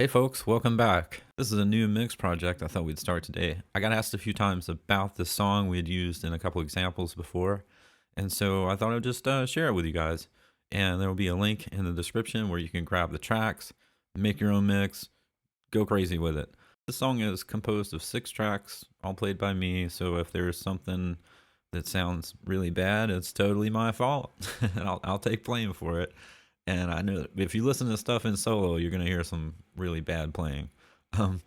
Hey folks, welcome back. This is a new mix project I thought we'd start today. I got asked a few times about this song we had used in a couple examples before, and so I thought I'd just share it with you guys. And there will be a link in the description where you can grab the tracks, make your own mix, go crazy with it. This song is composed of 6 tracks, all played by me, so if there's something that sounds really bad, it's totally my fault. And I'll take blame for it. And I know that if you listen to stuff in solo, you're gonna hear some really bad playing. Um,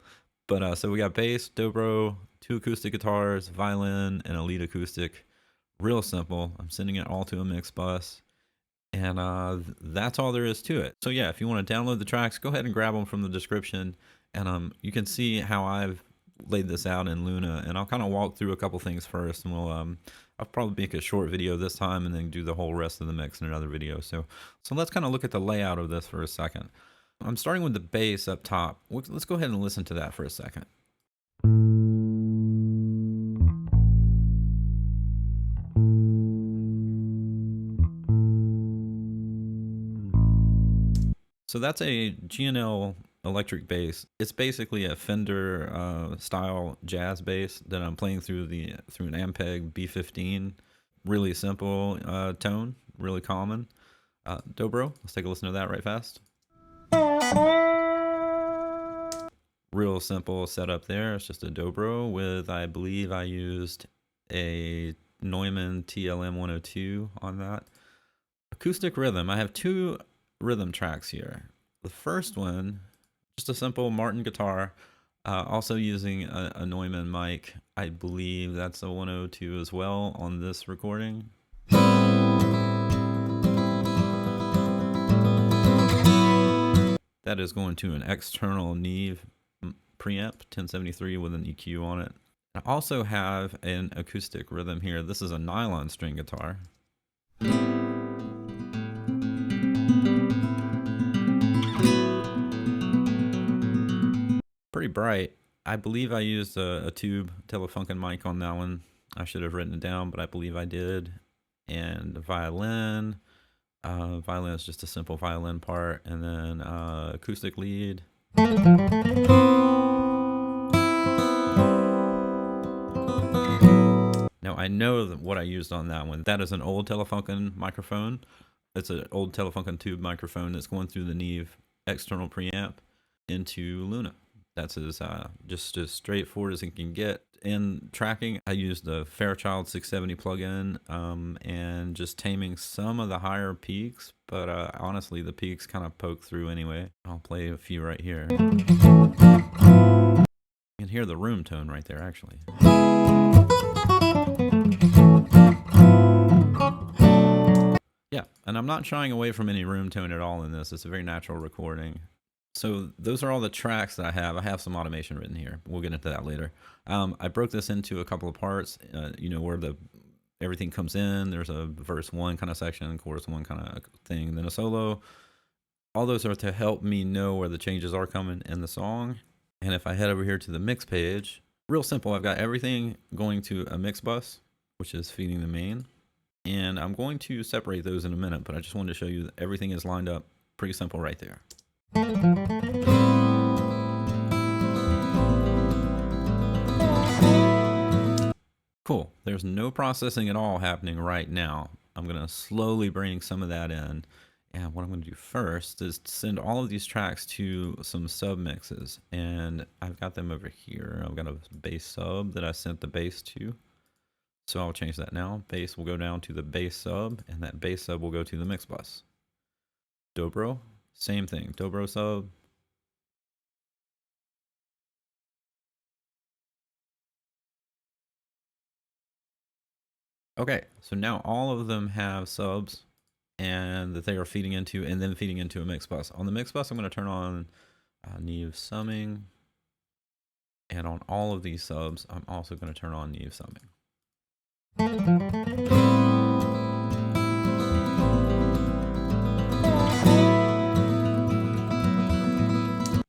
so we got bass, dobro, 2 acoustic guitars, violin, and a lead acoustic. Real simple. I'm sending it all to a mix bus, and that's all there is to it. So yeah, if you want to download the tracks, go ahead and grab them from the description, and you can see how I've laid this out in Luna, and I'll kind of walk through a couple things first, and I'll probably make a short video this time and then do the whole rest of the mix in another video. So let's kind of look at the layout of this for a second. I'm starting with the bass up top. Let's go ahead and listen to that for a second. So that's a G&L electric bass. It's basically a Fender style jazz bass that I'm playing through an Ampeg B15. Really simple tone, really common. Dobro, let's take a listen to that right fast. Real simple setup there. It's just a dobro with, I believe I used a Neumann TLM 102 on that. Acoustic rhythm. I have 2 rhythm tracks here. The first one, just a simple Martin guitar, also using a Neumann mic. I believe that's a 102 as well on this recording. That is going to an external Neve preamp, 1073 with an EQ on it. I also have an acoustic rhythm here. This is a nylon string guitar. Pretty bright. I believe I used a tube Telefunken mic on that one. I should have written it down, but I believe I did. And the violin. Violin is just a simple violin part. And then acoustic lead. Now I know what I used on that one. That is an old Telefunken microphone. It's an old Telefunken tube microphone that's going through the Neve external preamp into Luna. That's just as straightforward as it can get. In tracking, I used the Fairchild 670 plugin and just taming some of the higher peaks, but honestly, the peaks kind of poke through anyway. I'll play a few right here. You can hear the room tone right there, actually. Yeah, and I'm not shying away from any room tone at all in this. It's a very natural recording. So those are all the tracks that I have. I have some automation written here. We'll get into that later. I broke this into a couple of parts, where everything comes in. There's a verse 1 kind of section, chorus 1 kind of thing, and then a solo. All those are to help me know where the changes are coming in the song. And if I head over here to the mix page, real simple. I've got everything going to a mix bus, which is feeding the main. And I'm going to separate those in a minute, but I just wanted to show you that everything is lined up pretty simple right there. Cool. There's no processing at all happening right now. I'm going to slowly bring some of that in. And what I'm going to do first is send all of these tracks to some submixes. And I've got them over here. I've got a bass sub that I sent the bass to. So I'll change that now. Bass will go down to the bass sub, and that bass sub will go to the mix bus. Dobro, same thing. Dobro sub. Okay, so now all of them have subs and that they are feeding into, and then feeding into a mix bus. On the mix bus, I'm going to turn on Neve summing. And on all of these subs, I'm also going to turn on Neve summing.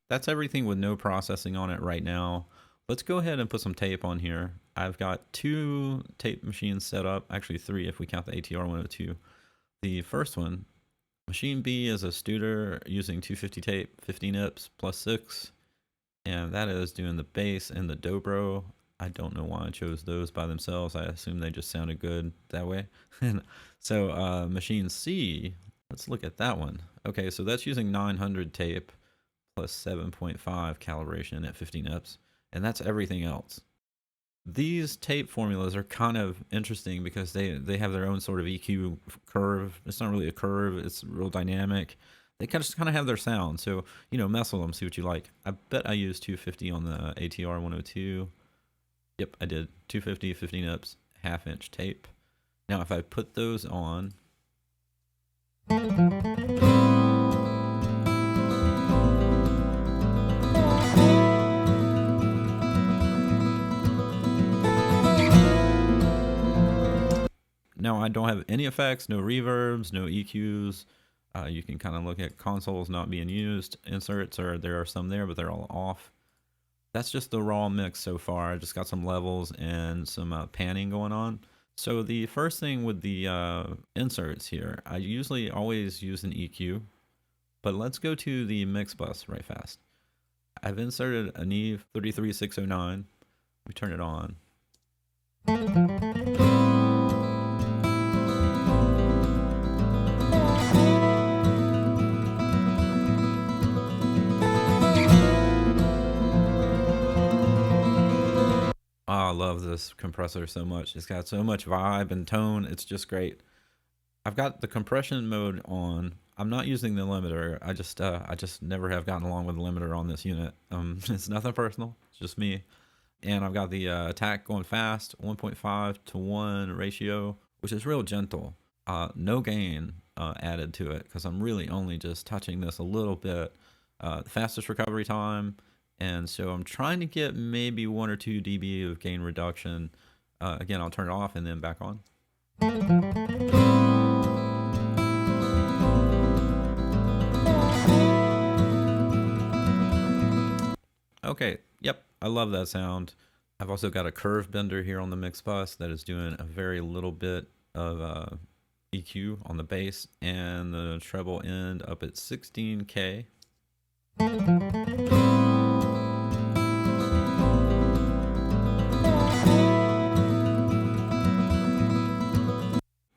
That's everything with no processing on it right now. Let's go ahead and put some tape on here. I've got 2 tape machines set up, actually 3 if we count the ATR 102. The first one Machine B is a Studer using 250 tape, 50 nips plus 6. And that is doing the bass and the dobro. I don't know why I chose those by themselves. I assume they just sounded good that way. And so machine C, let's look at that one. Okay, so that's using 900 tape plus 7.5 calibration at 50 nips. And that's everything else. These tape formulas are kind of interesting because they have their own sort of EQ curve. It's not really a curve, it's real dynamic. They just kind of have their sound. So, mess with them, see what you like. I bet I used 250 on the ATR 102. Yep, I did. 250, 50 nips, half-inch tape. Now, if I put those on, now I don't have any effects, no reverbs, no EQs. You can kind of look at consoles not being used. Inserts, there are some there, but they're all off. That's just the raw mix so far. I just got some levels and some panning going on. So the first thing with the inserts here, I usually always use an EQ, but let's go to the mix bus right fast. I've inserted a Neve 33609. We turn it on. Oh, I love this compressor so much. It's got so much vibe and tone. It's just great. I've got the compression mode on. I'm not using the limiter. I just never have gotten along with the limiter on this unit. It's nothing personal. It's just me. And I've got the attack going fast, 1.5 to 1 ratio, which is real gentle. No gain added to it because I'm really only just touching this a little bit. Fastest recovery time. And so I'm trying to get maybe 1 or 2 dB of gain reduction. Again, I'll turn it off and then back on. Okay, yep, I love that sound. I've also got a curve bender here on the mix bus that is doing a very little bit of EQ on the bass and the treble end up at 16K.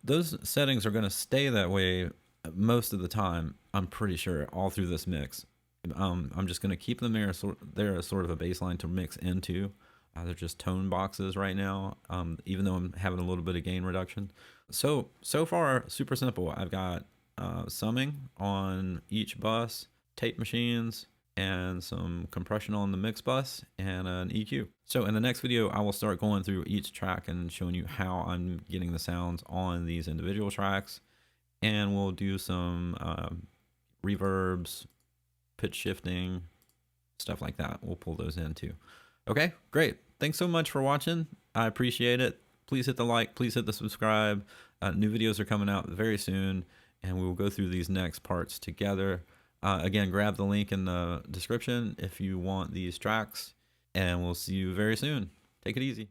Those settings are going to stay that way most of the time, I'm pretty sure, all through this mix. I'm just going to keep them there, as sort of a baseline to mix into. They're just tone boxes right now, even though I'm having a little bit of gain reduction. So far, super simple. I've got summing on each bus, tape machines, and some compression on the mix bus, and an EQ. So in the next video, I will start going through each track and showing you how I'm getting the sounds on these individual tracks. And we'll do some reverbs, pitch shifting, stuff like that. We'll pull those in too. Okay, great. Thanks so much for watching. I appreciate it. Please hit the like, please hit the subscribe. New videos are coming out very soon, and we will go through these next parts together. Again, grab the link in the description if you want these tracks, and we'll see you very soon. Take it easy.